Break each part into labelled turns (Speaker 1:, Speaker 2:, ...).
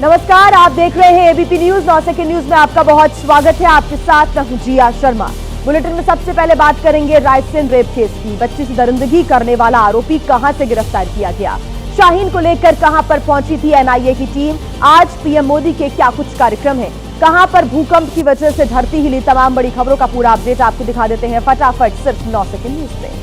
Speaker 1: नमस्कार, आप देख रहे हैं एबीपी न्यूज। 9 सेकंड न्यूज में आपका बहुत स्वागत है। आपके साथ मैं हूं जिया शर्मा। बुलेटिन में सबसे पहले बात करेंगे रायसेन रेप केस की। बच्ची से दरिंदगी करने वाला आरोपी कहां से गिरफ्तार किया गया, शाहीन को लेकर कहां पर पहुंची थी एनआईए की टीम, आज पीएम मोदी के क्या कुछ कार्यक्रम है, कहां पर भूकंप की वजह से धरती हिली, तमाम बड़ी खबरों का पूरा अपडेट आपको दिखा देते हैं फटाफट सिर्फ 9 सेकंड न्यूज में।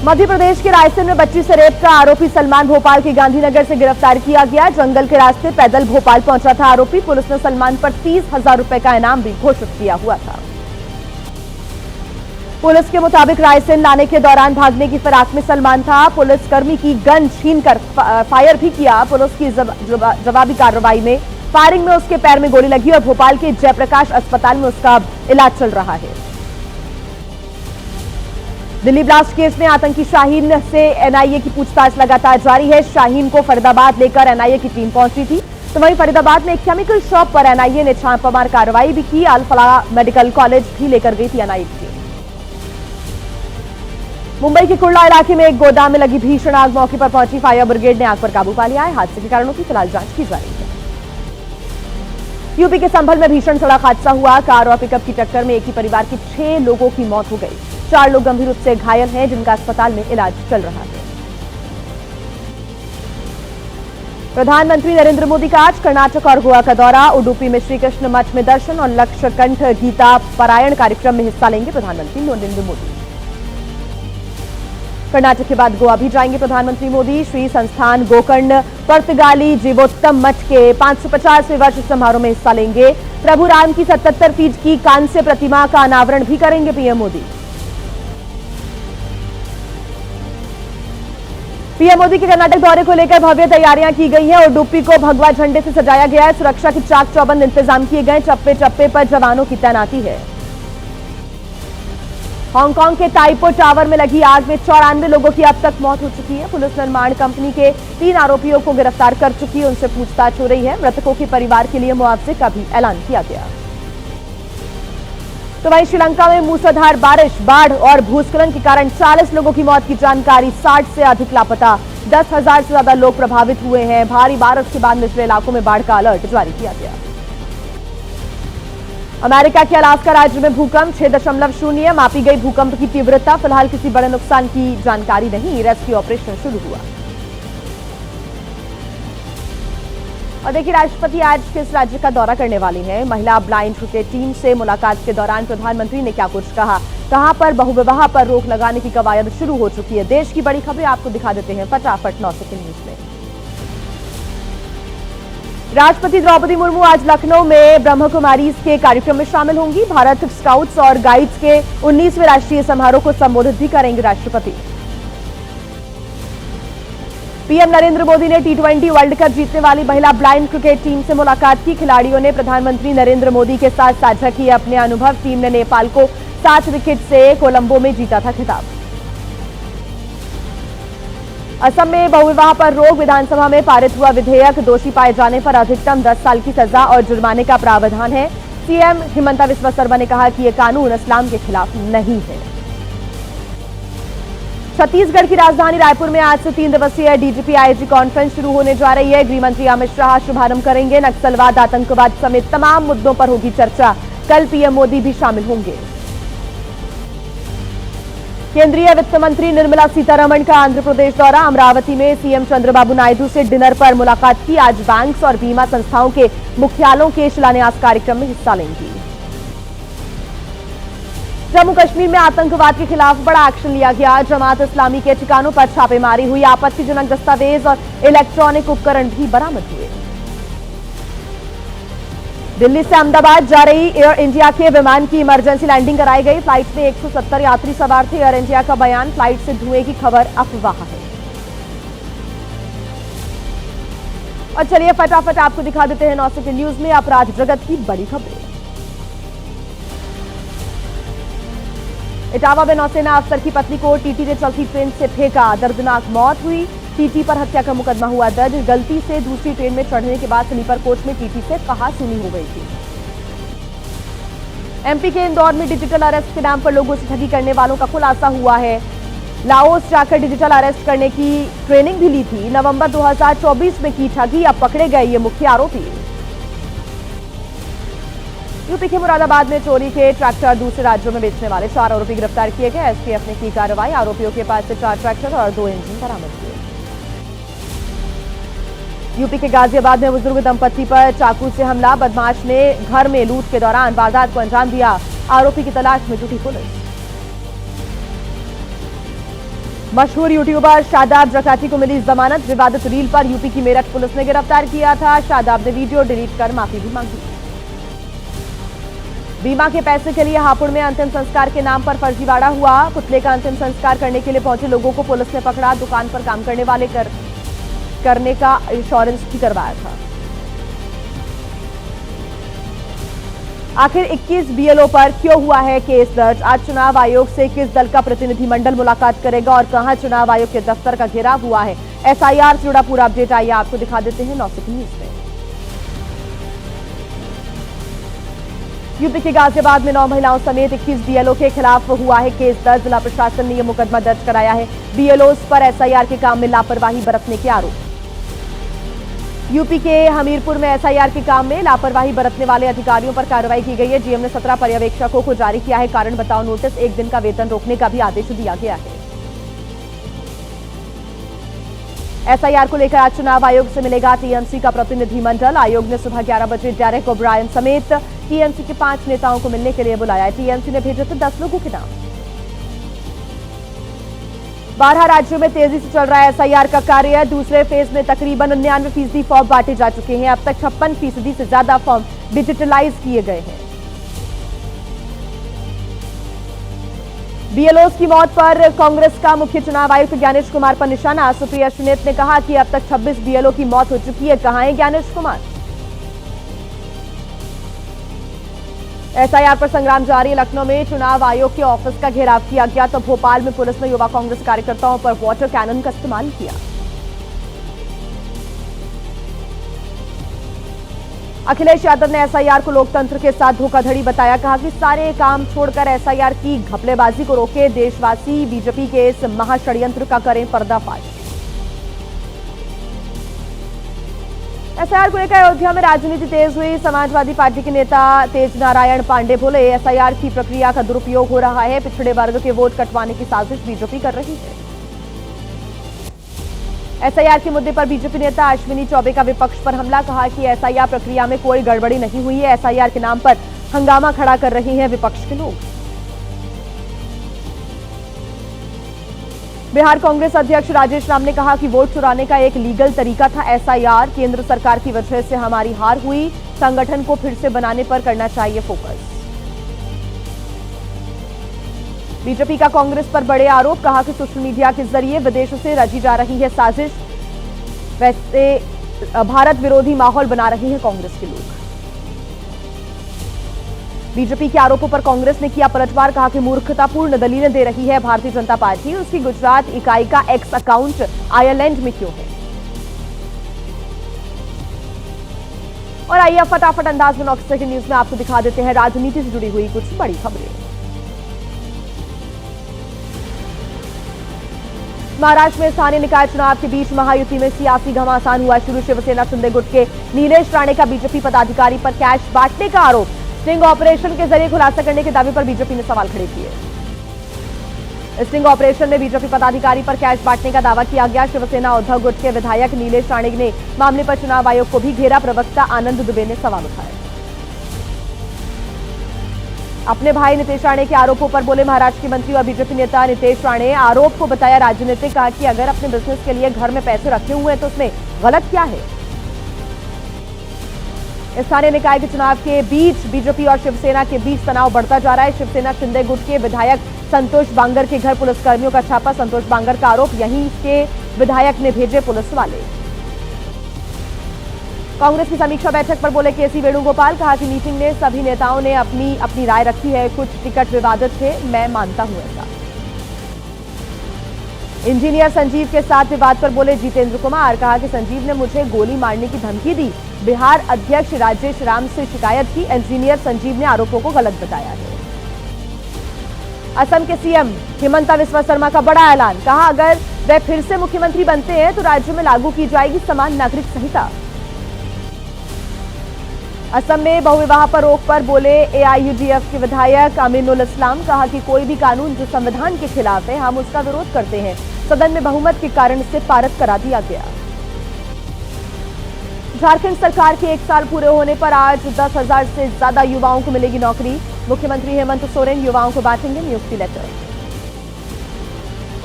Speaker 1: मध्य प्रदेश के रायसेन में बच्ची से रेप का आरोपी सलमान भोपाल के गांधीनगर से गिरफ्तार किया गया। जंगल के रास्ते पैदल भोपाल पहुंचा था आरोपी। पुलिस ने सलमान पर 30,000 रुपए का इनाम भी घोषित किया हुआ था। पुलिस के मुताबिक रायसेन लाने के दौरान भागने की फिराक में सलमान था। पुलिस कर्मी की गन छीनकर फायर भी किया। पुलिस की जवाबी कार्रवाई में फायरिंग में उसके पैर में गोली लगी और भोपाल के जयप्रकाश अस्पताल में उसका इलाज चल रहा है। दिल्ली ब्लास्ट केस में आतंकी शाहीन से एनआईए की पूछताछ लगातार जारी है। शाहीन को फरीदाबाद लेकर एनआईए की टीम पहुंची थी, तो वहीं फरीदाबाद में एक केमिकल शॉप पर एनआईए ने छापामार कार्रवाई भी की। अल-फलाह मेडिकल कॉलेज भी लेकर गई थी एनआईए की टीम। मुंबई के कुर्ला इलाके में एक गोदाम में लगी भीषण आग, मौके पर पहुंची फायर ब्रिगेड ने आग पर काबू पा लिया है। हादसे के कारणों की फिलहाल जांच की जा रही है। यूपी के संभल में भीषण सड़क हादसा हुआ। कार और पिकअप की टक्कर में एक ही परिवार के 6 लोगों की मौत हो गई। 4 लोग गंभीर रूप से घायल हैं, जिनका अस्पताल में इलाज चल रहा है। प्रधानमंत्री नरेंद्र मोदी का आज कर्नाटक और गोवा का दौरा। उडुपी में श्री कृष्ण मठ में दर्शन और लक्षकंठ गीता पारायण कार्यक्रम में हिस्सा लेंगे प्रधानमंत्री नरेंद्र मोदी। कर्नाटक के बाद गोवा भी जाएंगे प्रधानमंत्री मोदी। श्री संस्थान गोकर्ण पुर्तगाली जीवोत्तम मठ के 550वें वर्ष समारोह में हिस्सा लेंगे। प्रभु राम की 77 फीट की कांस्य प्रतिमा का अनावरण भी करेंगे पीएम मोदी। पीएम मोदी के कर्नाटक दौरे को लेकर भव्य तैयारियां की गई हैं और उडुपी को भगवा झंडे से सजाया गया है। सुरक्षा के चाक चौबंद इंतजाम किए गए। चप्पे चप्पे पर जवानों की तैनाती है। हांगकांग के टाइपो टावर में लगी आग में 94 लोगों की अब तक मौत हो चुकी है। पुलिस निर्माण कंपनी के 3 आरोपियों को गिरफ्तार कर चुकी है, उनसे पूछताछ हो रही है। मृतकों के परिवार के लिए मुआवजे का भी ऐलान किया गया। तो वहीं श्रीलंका में मूसलाधार बारिश, बाढ़ और भूस्खलन के कारण 40 लोगों की मौत की जानकारी, 60 से अधिक लापता, 10,000 से ज्यादा लोग प्रभावित हुए हैं। भारी बारिश के बाद निचले इलाकों में बाढ़ का अलर्ट जारी किया गया। अमेरिका के अलास्का राज्य में भूकंप 6.0 मापी गई भूकंप की तीव्रता। फिलहाल किसी बड़े नुकसान की जानकारी नहीं। रेस्क्यू ऑपरेशन शुरू हुआ। और देखिए, राष्ट्रपति आज किस राज्य का दौरा करने वाली हैं। महिला ब्लाइंड क्रिकेट टीम से मुलाकात के दौरान प्रधानमंत्री ने क्या कुछ कहा, कहां पर बहुविवाह पर रोक लगाने की कवायद शुरू हो चुकी है। देश की बड़ी खबरें आपको दिखा देते हैं फटाफट 9 सेकंड न्यूज में। राष्ट्रपति द्रौपदी मुर्मू आज लखनऊ में ब्रह्म कुमारीज के कार्यक्रम में शामिल होंगी। भारत स्काउट्स और गाइड्स के 19वें राष्ट्रीय समारोह को संबोधित भी करेंगे राष्ट्रपति। पीएम नरेंद्र मोदी ने T20 वर्ल्ड कप जीतने वाली महिला ब्लाइंड क्रिकेट टीम से मुलाकात की। खिलाड़ियों ने प्रधानमंत्री नरेंद्र मोदी के साथ साझा किए अपने अनुभव। टीम ने नेपाल को 7 विकेट से कोलंबो में जीता था खिताब। असम में बहुविवाह पर रोक, विधानसभा में पारित हुआ विधेयक। दोषी पाए जाने पर अधिकतम 10 साल की सजा और जुर्माने का प्रावधान है। सीएम हिमंता बिस्वा शर्मा ने कहा कि यह कानून इस्लाम के खिलाफ नहीं है। छत्तीसगढ़ की राजधानी रायपुर में आज से 3 दिवसीय डीजीपी आईजी कॉन्फ्रेंस शुरू होने जा रही है। गृहमंत्री अमित शाह शुभारंभ करेंगे। नक्सलवाद, आतंकवाद समेत तमाम मुद्दों पर होगी चर्चा। कल पीएम मोदी भी शामिल होंगे। केंद्रीय वित्त मंत्री निर्मला सीतारमण का आंध्र प्रदेश दौरा। अमरावती में सीएम चंद्रबाबू नायडू से डिनर पर मुलाकात की। आज बैंक्स और बीमा संस्थाओं के मुख्यालयों के शिलान्यास कार्यक्रम में हिस्सा लेंगी। जम्मू कश्मीर में आतंकवाद के खिलाफ बड़ा एक्शन लिया गया। जमात इस्लामी के ठिकानों पर छापेमारी हुई। आपत्तिजनक दस्तावेज और इलेक्ट्रॉनिक उपकरण भी बरामद हुए। दिल्ली से अहमदाबाद जा रही एयर इंडिया के विमान की इमरजेंसी लैंडिंग कराई गई। फ्लाइट में 170 यात्री सवार थे। एयर इंडिया का बयान, फ्लाइट से धुएं की खबर अफवाह है। और चलिए फटाफट आपको दिखा देते हैं 9 सेकंड न्यूज में अपराध जगत की बड़ी खबरें। इटावा में नौसेना अफसर की पत्नी को टीटी ने चलती ट्रेन से फेंका। दर्दनाक मौत हुई। टीटी पर हत्या का मुकदमा हुआ दर्ज। गलती से दूसरी ट्रेन में चढ़ने के बाद स्लीपर कोच में टीटी से कहासुनी हो गई थी। एमपी के इंदौर में डिजिटल अरेस्ट के नाम पर लोगों से ठगी करने वालों का खुलासा हुआ है। लाओस जाकर डिजिटल अरेस्ट करने की ट्रेनिंग भी ली थी। नवंबर 2024 में की ठगी, अब पकड़े गए ये मुख्य आरोपी। यूपी के मुरादाबाद में चोरी के ट्रैक्टर दूसरे राज्यों में बेचने वाले 4 आरोपी गिरफ्तार किए गए। एसटीएफ ने की कार्रवाई, आरोपियों के पास से 4 ट्रैक्टर और 2 इंजन बरामद किए। यूपी के गाजियाबाद में बुजुर्ग दंपत्ति पर चाकू से हमला, बदमाश ने घर में लूट के दौरान वारदात को अंजाम दिया। आरोपी की तलाश में जुटी पुलिस। मशहूर यूट्यूबर शादाब जकाती को मिली जमानत, विवादित रील पर यूपी की मेरठ पुलिस ने गिरफ्तार किया था। शादाब ने वीडियो डिलीट कर माफी भी मांगी। बीमा के पैसे के लिए हापुड़ में अंतिम संस्कार के नाम पर फर्जीवाड़ा हुआ। पुतले का अंतिम संस्कार करने के लिए पहुंचे लोगों को पुलिस ने पकड़ा। दुकान पर काम करने वाले करने का इंश्योरेंस भी करवाया था। आखिर 21 बीएलओ पर क्यों हुआ है केस दर्ज? आज चुनाव आयोग से किस दल का प्रतिनिधिमंडल मुलाकात करेगा और कहां चुनाव आयोग के दफ्तर का घेराव हुआ है? एसआईआर से जुड़ा पूरा अपडेट आइए आपको दिखा देते हैं 9 सेकंड न्यूज में। यूपी के गाजियाबाद में 9 महिलाओं समेत 21 बीएलओ के खिलाफ हुआ है केस दर्ज। जिला प्रशासन ने यह मुकदमा दर्ज कराया है। बीएलओ पर एसआईआर के काम में लापरवाही बरतने के आरोप। यूपी के हमीरपुर में एसआईआर के काम में लापरवाही बरतने वाले अधिकारियों पर कार्रवाई की गई है। जीएम ने 17 पर्यवेक्षकों को जारी किया है कारण बताओ नोटिस, 1 दिन का वेतन रोकने का भी आदेश दिया गया है। एसआईआर को लेकर आज चुनाव आयोग से मिलेगा टीएमसी का प्रतिनिधिमंडल। आयोग ने सुबह 11 बजे डेरेक ओब्रायन समेत टीएमसी के 5 नेताओं को मिलने के लिए बुलाया है। टीएमसी ने भेजे थे 10 लोगों के नाम। 12 राज्यों में तेजी से चल रहा है एसआईआर का कार्य। दूसरे फेज में तकरीबन 99% फॉर्म बांटे जा चुके हैं। अब तक 56% से ज्यादा फॉर्म डिजिटलाइज किए गए हैं। बीएलओस की मौत पर कांग्रेस का मुख्य चुनाव आयुक्त ज्ञानेश कुमार पर निशाना। सुप्रिया सुनीत ने कहा कि अब तक 26 बीएलओ की मौत हो चुकी है। कहां है ज्ञानेश कुमार? एसआईआर पर संग्राम जारी। लखनऊ में चुनाव आयोग के ऑफिस का घेराव किया गया तो भोपाल में पुलिस ने युवा कांग्रेस कार्यकर्ताओं पर वाटर कैनन का इस्तेमाल किया। अखिलेश यादव ने एसआईआर को लोकतंत्र के साथ धोखाधड़ी बताया। कहा कि सारे काम छोड़कर एसआईआर की घपलेबाजी को रोके। देशवासी बीजेपी के इस महाषड्यंत्र का करें पर्दाफाश। एसआईआर को लेकर अयोध्या में राजनीति तेज हुई। समाजवादी पार्टी के नेता तेज नारायण पांडे बोले एसआईआर की प्रक्रिया का दुरुपयोग हो रहा है। पिछड़े वर्ग के वोट कटवाने की साजिश बीजेपी कर रही है। एसआईआर के मुद्दे पर बीजेपी नेता अश्विनी चौबे का विपक्ष पर हमला। कहा कि एसआईआर प्रक्रिया में कोई गड़बड़ी नहीं हुई है। एसआईआर के नाम पर हंगामा खड़ा कर रहे हैं विपक्ष के लोग। बिहार कांग्रेस अध्यक्ष राजेश राम ने कहा कि वोट चुराने का एक लीगल तरीका था एसआईआर। केंद्र सरकार की वजह से हमारी हार हुई। संगठन को फिर से बनाने पर करना चाहिए फोकस। बीजेपी का कांग्रेस पर बड़े आरोप। कहा कि सोशल मीडिया के जरिए विदेशों से रची जा रही है साजिश। वैसे भारत विरोधी माहौल बना रहे हैं कांग्रेस के लोग। बीजेपी के आरोपों पर कांग्रेस ने किया पलटवार। कहा कि मूर्खतापूर्ण दलीलें दे रही है भारतीय जनता पार्टी। उसकी गुजरात इकाई का एक्स अकाउंट आयरलैंड में क्यों है? और आइए अब फटाफट अंदाज में 9 सेकंड न्यूज में आपको दिखा देते हैं राजनीति से जुड़ी हुई कुछ बड़ी खबरें। महाराष्ट्र में स्थानीय निकाय चुनाव के बीच महायुति में सियासी घमासान हुआ शुरू। शिवसेना शिंदे गुट के नीलेश राणे का बीजेपी पदाधिकारी पर कैश बांटने का आरोप। स्टिंग ऑपरेशन के जरिए खुलासा करने के दावे पर बीजेपी ने सवाल खड़े किए। स्टिंग ऑपरेशन में बीजेपी पदाधिकारी पर कैश बांटने का दावा किया गया। शिवसेना उद्धव गुट के विधायक नीलेश राणे ने मामले पर चुनाव आयोग को भी घेरा। प्रवक्ता आनंद दुबे ने सवाल उठाए। अपने भाई नितेश राणे के आरोपों पर बोले महाराष्ट्र के मंत्री और बीजेपी नेता नितेश राणे। आरोप को बताया राजनीतिक। कहा कि अगर अपने बिजनेस के लिए घर में पैसे रखे हुए हैं तो उसमें गलत क्या है? स्थानीय निकाय के चुनाव के बीच बीजेपी और शिवसेना के बीच तनाव बढ़ता जा रहा है। शिवसेना शिंदे गुट के विधायक संतोष बांगर के घर पुलिसकर्मियों का छापा। संतोष बांगर का आरोप यहीं के विधायक ने भेजे पुलिस वाले। कांग्रेस की समीक्षा बैठक पर बोले केसी वेणुगोपाल। कहा कि मीटिंग में सभी नेताओं ने अपनी अपनी राय रखी है। कुछ टिकट विवादित थे, मैं मानता हूं ऐसा। इंजीनियर संजीव के साथ विवाद पर बोले जितेंद्र कुमार। कहा कि संजीव ने मुझे गोली मारने की धमकी दी। बिहार अध्यक्ष राजेश राम से शिकायत की। इंजीनियर संजीव ने आरोपों को गलत बताया है। असम के सीएम हिमंता बिस्वा शर्मा का बड़ा ऐलान, कहा अगर वे फिर से मुख्यमंत्री बनते हैं तो राज्य में लागू की जाएगी समान नागरिक संहिता। असम में बहुविवाह पर रोक पर बोले एआईयूडीएफ के विधायक अमीनुल इस्लाम, कहा कि कोई भी कानून जो संविधान के खिलाफ है हम उसका विरोध करते हैं। सदन में बहुमत के कारण इसे पारित करा दिया गया। झारखंड सरकार के 1 साल पूरे होने पर आज 10,000 से ज्यादा युवाओं को मिलेगी नौकरी। मुख्यमंत्री हेमंत सोरेन युवाओं को बांटेंगे नियुक्ति लेटर।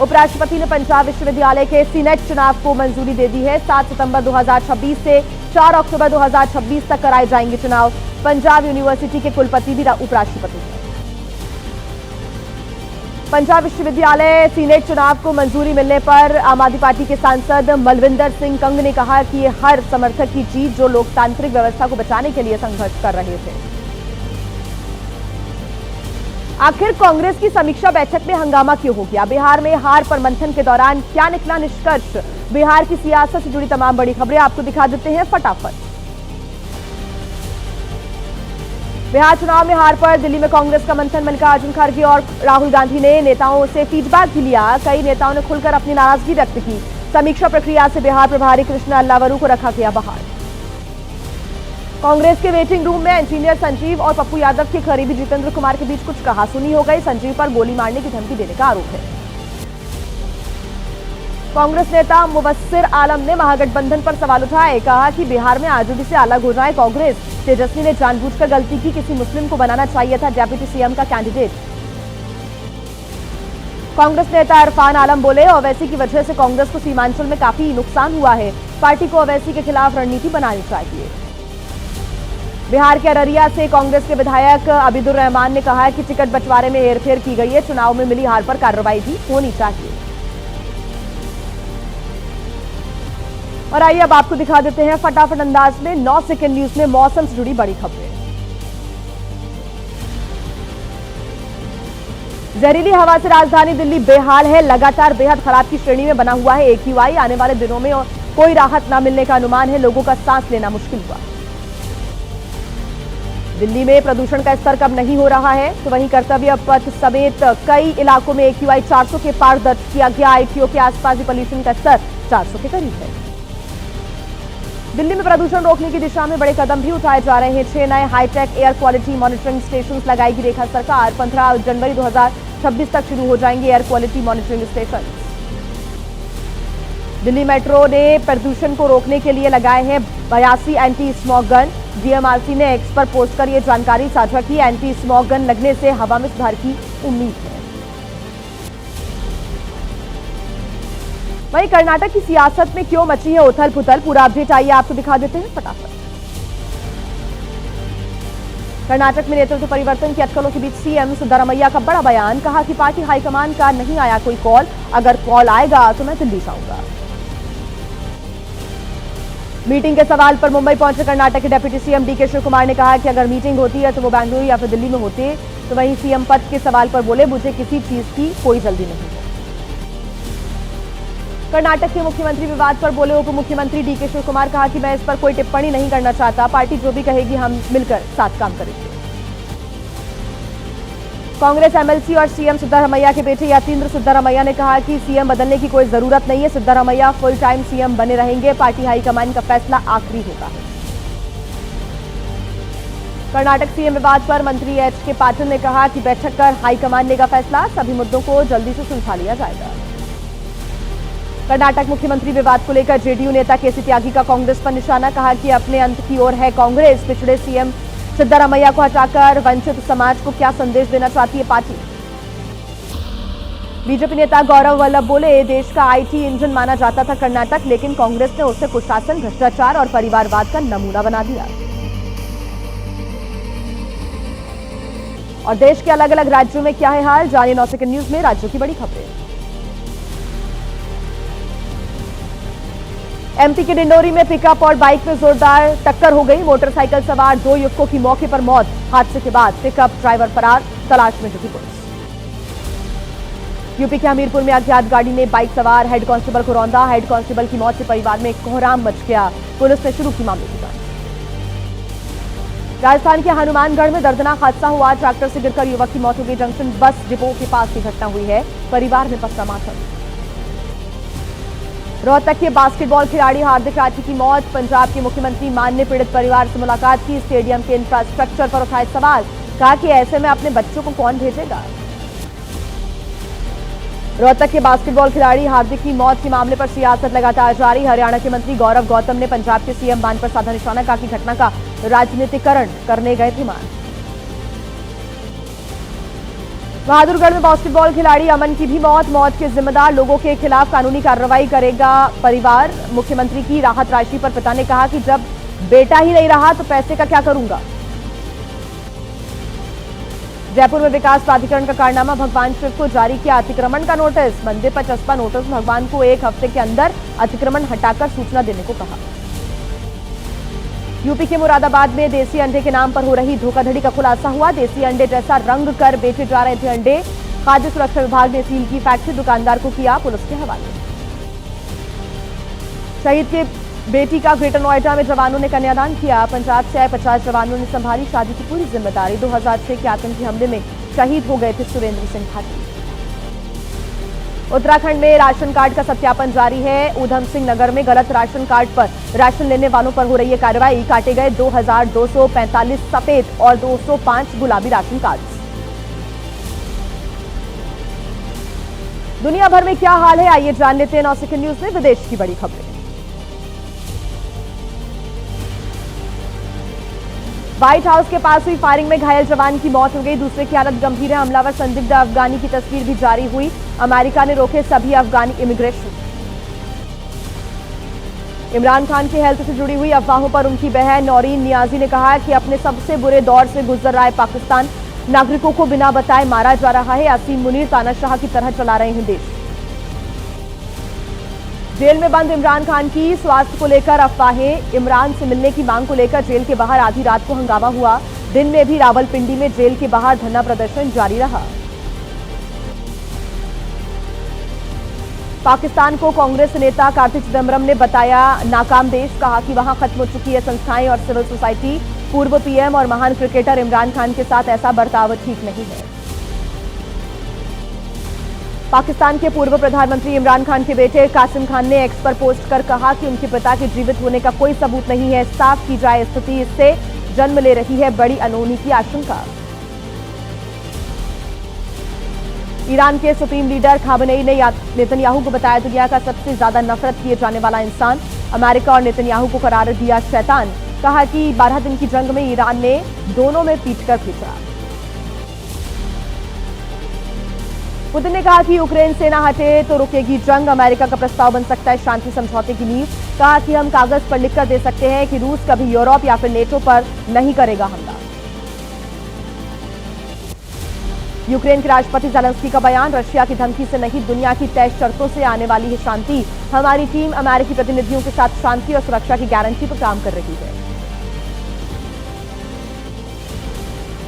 Speaker 1: उपराष्ट्रपति ने पंजाब विश्वविद्यालय के सीनेट चुनाव को मंजूरी दे दी है। 7 सितंबर 2026 से 4 अक्टूबर 2026 तक कराए जाएंगे चुनाव। पंजाब यूनिवर्सिटी के कुलपति भी उपराष्ट्रपति हैं। पंजाब विश्वविद्यालय सीनेट चुनाव को मंजूरी मिलने पर आम आदमी पार्टी के सांसद मलविंदर सिंह कंग ने कहा कि ये हर समर्थक की जीत जो लोकतांत्रिक व्यवस्था को बचाने के लिए संघर्ष कर रहे थे। आखिर कांग्रेस की समीक्षा बैठक में हंगामा क्यों हो गया? बिहार में हार पर मंथन के दौरान क्या निकला निष्कर्ष? बिहार की सियासत से जुड़ी तमाम बड़ी खबरें आपको दिखा देते हैं फटाफट। बिहार चुनाव में हार पर दिल्ली में कांग्रेस का मंथन। मल्लिकार्जुन खड़गे और राहुल गांधी ने नेताओं से फीडबैक भी लिया। कई नेताओं ने खुलकर अपनी नाराजगी व्यक्त की। समीक्षा प्रक्रिया से बिहार प्रभारी कृष्ण अल्लावरू को रखा गया बाहर। कांग्रेस के वेटिंग रूम में इंजीनियर संजीव और पप्पू यादव के करीबी जितेंद्र कुमार के बीच कुछ कहासुनी हो गई। संजीव पर गोली मारने की धमकी देने का आरोप है। कांग्रेस नेता मुबस्सिर आलम ने महागठबंधन पर सवाल उठाए। कहा कि बिहार में आरजेडी से अलग हो जाए कांग्रेस। तेजस्वी ने जानबूझकर गलती की, किसी मुस्लिम को बनाना चाहिए था डेप्यूटी सीएम का कैंडिडेट। कांग्रेस नेता इरफान आलम बोले ओवैसी की वजह से कांग्रेस को सीमांचल में काफी नुकसान हुआ है। पार्टी को ओवैसी के खिलाफ रणनीति बनानी चाहिए। बिहार के अररिया से कांग्रेस के विधायक अबीदुर रहमान ने कहा कि टिकट बंटवारे में हेरफेर की गई है। चुनाव में मिली हार पर कार्रवाई भी होनी चाहिए। और आइए अब आपको दिखा देते हैं फटाफट अंदाज में 9 सेकंड न्यूज में मौसम से जुड़ी बड़ी खबरें। जहरीली हवा से राजधानी दिल्ली बेहाल है। लगातार बेहद खराब की श्रेणी में बना हुआ है एक्यूआई। आने वाले दिनों में कोई राहत न मिलने का अनुमान है। लोगों का सांस लेना मुश्किल हुआ। दिल्ली में प्रदूषण का स्तर कम नहीं हो रहा है तो वहीं कर्तव्य पथ समेत कई इलाकों में एक्यूआई 400 के पार दर्ज किया गया। आईटीओ के आसपास भी पोल्यूशन का स्तर 400 के करीब है। दिल्ली में प्रदूषण रोकने की दिशा में बड़े कदम भी उठाए जा रहे हैं। 6 नए high tech air quality monitoring station लगाएगी रेखा सरकार। 15 जनवरी 2026 तक शुरू हो जाएंगे air quality monitoring station. Delhi metro ने प्रदूषण को रोकने के लिए लगाए हैं 82 एंटी स्मॉग गन। डीएमआरसी ने एक्स पर पोस्ट कर यह जानकारी साझा की। एंटी स्मॉग गन लगने से हवा में सुधार की उम्मीद है। वहीं कर्नाटक की सियासत में क्यों मची है उथल पुथल, पूरा अपडेट आइए आपको दिखा देते हैं फटाफट। कर्नाटक में नेतृत्व परिवर्तन की अटकलों के बीच सीएम सिद्धरामैया का बड़ा बयान। कहा कि पार्टी हाईकमान का नहीं आया कोई कॉल, अगर कॉल आएगा तो मैं दिल्ली जाऊंगा। मीटिंग के सवाल पर मुंबई पहुंचे कर्नाटक के डिप्टी सीएम डीके शिवकुमार ने कहा कि अगर मीटिंग होती है तो वो बेंगलुरु या फिर दिल्ली में होते। तो वहीं सीएम पद के सवाल पर बोले मुझे किसी चीज की कोई जल्दी नहीं है। कर्नाटक के मुख्यमंत्री विवाद पर बोले उप मुख्यमंत्री डीके शिवकुमार। कहा कि मैं इस पर कोई टिप्पणी नहीं करना चाहता। पार्टी जो भी कहेगी हम मिलकर साथ काम करेंगे। कांग्रेस एमएलसी और सीएम सिद्धरामैया के बेटे यतींद्र सिद्धरामैया ने कहा कि सीएम बदलने की कोई जरूरत नहीं है। सिद्धरामैया फुल टाइम सीएम बने रहेंगे। पार्टी हाईकमान का फैसला आखिरी होगा। कर्नाटक सीएम विवाद पर मंत्री एच के पाटिल ने कहा कि बैठक कर हाईकमान लेगा फैसला। सभी मुद्दों को जल्दी से सुलझा लिया जाएगा। कर्नाटक मुख्यमंत्री विवाद को लेकर जेडीयू नेता केसी त्यागी का कांग्रेस पर निशाना। कहा कि अपने अंत की ओर है कांग्रेस। पिछड़े सीएम सिद्धरामैया को हटाकर वंचित समाज को क्या संदेश देना चाहती है पार्टी। बीजेपी नेता गौरव वल्लभ बोले देश का आईटी इंजन माना जाता था कर्नाटक, लेकिन कांग्रेस ने उसे कुशासन, भ्रष्टाचार और परिवारवाद का नमूना बना दिया। और देश के अलग अलग राज्यों में क्या है हाल, जानिए 9 सेकंड न्यूज में राज्यों की बड़ी खबरें। एमपी के डिंडोरी में पिकअप और बाइक में जोरदार टक्कर हो गई। मोटरसाइकिल सवार 2 युवकों की मौके पर मौत। हादसे के बाद पिकअप ड्राइवर फरार, तलाश में जुटी पुलिस। यूपी के हमीरपुर में अज्ञात गाड़ी ने बाइक सवार हेड कांस्टेबल को रौंदा। हेड कांस्टेबल की मौत से परिवार में कोहराम मच गया। पुलिस ने शुरू की मामले की जांच। राजस्थान के हनुमानगढ़ में दर्दनाक हादसा हुआ। ट्रैक्टर से गिरकर युवक की मौत हो गई। जंक्शन बस डिपो के पास की घटना हुई है। परिवार में पसरा मातम। रोहतक के बास्केटबॉल खिलाड़ी हार्दिक राठी की मौत। पंजाब के मुख्यमंत्री मान ने पीड़ित परिवार से मुलाकात की। स्टेडियम के इंफ्रास्ट्रक्चर पर उठाए सवाल। कहा कि ऐसे में अपने बच्चों को कौन भेजेगा। रोहतक के बास्केटबॉल खिलाड़ी हार्दिक की मौत के मामले पर सियासत लगातार जारी। हरियाणा के मंत्री गौरव गौतम ने पंजाब के सीएम मान पर साधा निशाना। कहा कि घटना का राजनीतिकरण करने गए थे मान। बहादुरगढ़ में बास्केटबॉल खिलाड़ी अमन की भी मौत के जिम्मेदार लोगों के खिलाफ कानूनी कार्रवाई करेगा परिवार। मुख्यमंत्री की राहत राशि पर पिता ने कहा कि जब बेटा ही नहीं रहा तो पैसे का क्या करूंगा। जयपुर में विकास प्राधिकरण का कारनामा। भगवान शिव को जारी किया अतिक्रमण का नोटिस। मंदिर पर चस्पा नोटिस। भगवान को 1 हफ्ते के अंदर अतिक्रमण हटाकर सूचना देने को कहा। यूपी के मुरादाबाद में देसी अंडे के नाम पर हो रही धोखाधड़ी का खुलासा हुआ। देसी अंडे जैसा रंग कर बेचे जा रहे थे अंडे। खाद्य सुरक्षा विभाग ने सील की फैक्ट्री। दुकानदार को किया पुलिस के हवाले। शहीद के बेटी का ग्रेटर नोएडा में जवानों ने कन्यादान किया। पंजाब से आए 50 जवानों ने संभाली शादी की पूरी जिम्मेदारी। 2006 के आतंकी हमले में शहीद हो गए थे सुरेंद्र सिंह भाटी। उत्तराखंड में राशन कार्ड का सत्यापन जारी है। ऊधम सिंह नगर में गलत राशन कार्ड पर राशन लेने वालों पर हो रही है कार्रवाई। काटे गए 2245 सफेद और 205 गुलाबी राशन कार्ड। दुनिया भर में क्या हाल है, आइए जान लेते हैं 9 सेकंड न्यूज में विदेश की बड़ी खबरें। व्हाइट हाउस के पास हुई फायरिंग में घायल जवान की मौत हो गई। दूसरे की हालत गंभीर है। हमलावर संदिग्ध अफगानी की तस्वीर भी जारी हुई। अमेरिका ने रोके सभी अफगानी इमिग्रेशन। इमरान खान की हेल्थ से जुड़ी हुई अफवाहों पर उनकी बहन नौरीन नियाजी ने कहा कि अपने सबसे बुरे दौर से गुजर रहा है पाकिस्तान। नागरिकों को बिना बताए मारा जा रहा है। असीम मुनीर तानाशाह की तरह चला रहे हैं देश। जेल में बंद इमरान खान की स्वास्थ्य को लेकर अफवाहें। इमरान से मिलने की मांग को लेकर जेल के बाहर आधी रात को हंगामा हुआ। दिन में भी रावलपिंडी में जेल के बाहर धरना प्रदर्शन जारी रहा। पाकिस्तान को कांग्रेस नेता कार्ति चिदंबरम ने बताया नाकाम देश। कहा कि वहां खत्म हो चुकी है संस्थाएं और सिविल सोसाइटी। पूर्व पीएम और महान क्रिकेटर इमरान खान के साथ ऐसा बर्ताव ठीक नहीं है। पाकिस्तान के पूर्व प्रधानमंत्री इमरान खान के बेटे कासिम खान ने एक्स पर पोस्ट कर कहा कि उनके पिता के जीवित होने का कोई सबूत नहीं है। साफ की जाए स्थिति, इससे जन्म ले रही है बड़ी अनहोनी की आशंका। ईरान के सुप्रीम लीडर खामेनेई ने नेतन्याहू को बताया दुनिया का सबसे ज्यादा नफरत किए जाने वाला इंसान। अमेरिका और नेतन्याहू को करार दिया शैतान। कहा कि 12 दिन की जंग में ईरान ने दोनों में पीटकर खींचा। पुतिन ने कहा कि यूक्रेन से ना हटे तो रुकेगी जंग। अमेरिका का प्रस्ताव बन सकता है शांति समझौते की नींव। कहा कि हम कागज पर लिखकर दे सकते हैं कि रूस कभी यूरोप या फिर नेटो पर नहीं करेगा हमला। यूक्रेन के राष्ट्रपति ज़ेलेंस्की का बयान। रशिया की धमकी से नहीं, दुनिया की तय शर्तों से आने वाली है शांति। हमारी टीम अमेरिकी प्रतिनिधियों के साथ शांति और सुरक्षा की गारंटी पर काम कर रही है।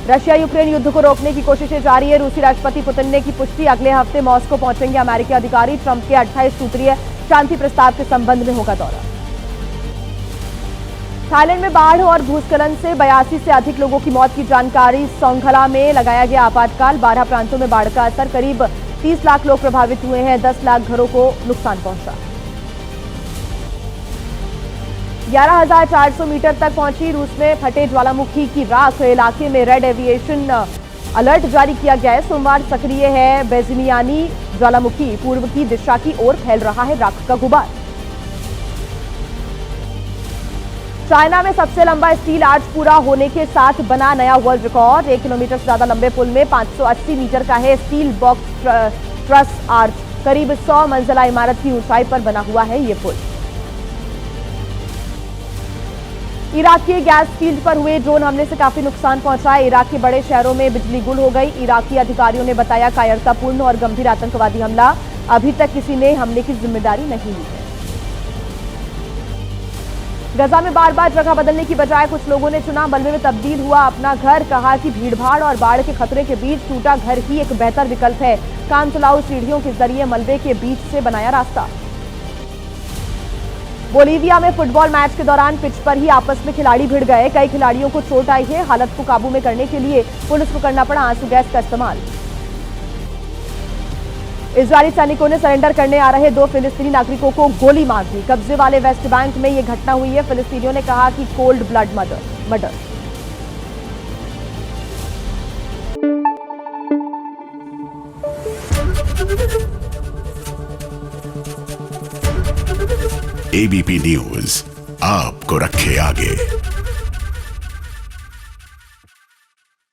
Speaker 1: रशिया यूक्रेन युद्ध को रोकने की कोशिशें जारी है। रूसी राष्ट्रपति पुतिन ने की पुष्टि। अगले हफ्ते मॉस्को पहुंचेंगे अमेरिकी अधिकारी। ट्रंप के 28 सूत्रीय शांति प्रस्ताव के संबंध में होगा दौरा। थाईलैंड में बाढ़ और भूस्खलन से 82 से अधिक लोगों की मौत की जानकारी। सोंगखला में लगाया गया आपातकाल। 12 प्रांतों में बाढ़ का असर। करीब 30 लाख लोग प्रभावित हुए हैं। 10 लाख घरों को नुकसान पहुंचा। 11,400 मीटर तक पहुंची। रूस में फटे ज्वालामुखी की राख। इलाके में रेड एविएशन अलर्ट जारी किया गया है। सोमवार सक्रिय है बेजिमियानी ज्वालामुखी। पूर्व की दिशा की ओर फैल रहा है राख का गुबार। चाइना में सबसे लंबा स्टील आर्च पूरा होने के साथ बना नया वर्ल्ड रिकॉर्ड। 1 किलोमीटर से ज्यादा लंबे पुल में 580 मीटर का है स्टील बॉक्स ट्रस आर्च। करीब 100 मंजिला इमारत की ऊंचाई पर बना हुआ है ये पुल। इराक के गैस फील्ड पर हुए ड्रोन हमले से काफी नुकसान पहुंचा है। इराक के बड़े शहरों में बिजली गुल हो गई। इराकी अधिकारियों ने बताया कायरतापूर्ण और गंभीर आतंकवादी हमला। अभी तक किसी ने हमले की जिम्मेदारी नहीं ली है। गजा में बार बार जगह बदलने की बजाय कुछ लोगों ने चुना मलबे में तब्दील हुआ अपना घर। कहा कि भीड़भाड़ और बाढ़ के खतरे के बीच टूटा घर ही एक बेहतर विकल्प है। काम चलाऊ सीढ़ियों के जरिए मलबे के बीच से बनाया रास्ता। बोलीविया में फुटबॉल मैच के दौरान पिच पर ही आपस में खिलाड़ी भिड़ गए। कई खिलाड़ियों को चोट आई है। हालत को काबू में करने के लिए पुलिस को करना पड़ा आंसू गैस का इस्तेमाल। इजरायली सैनिकों ने सरेंडर करने आ रहे 2 फिलिस्तीनी नागरिकों को गोली मार दी। कब्जे वाले वेस्ट बैंक में यह घटना हुई है। फिलिस्तीनियों ने कहा कि cold blood murder.
Speaker 2: ABP news आपको रखे आगे।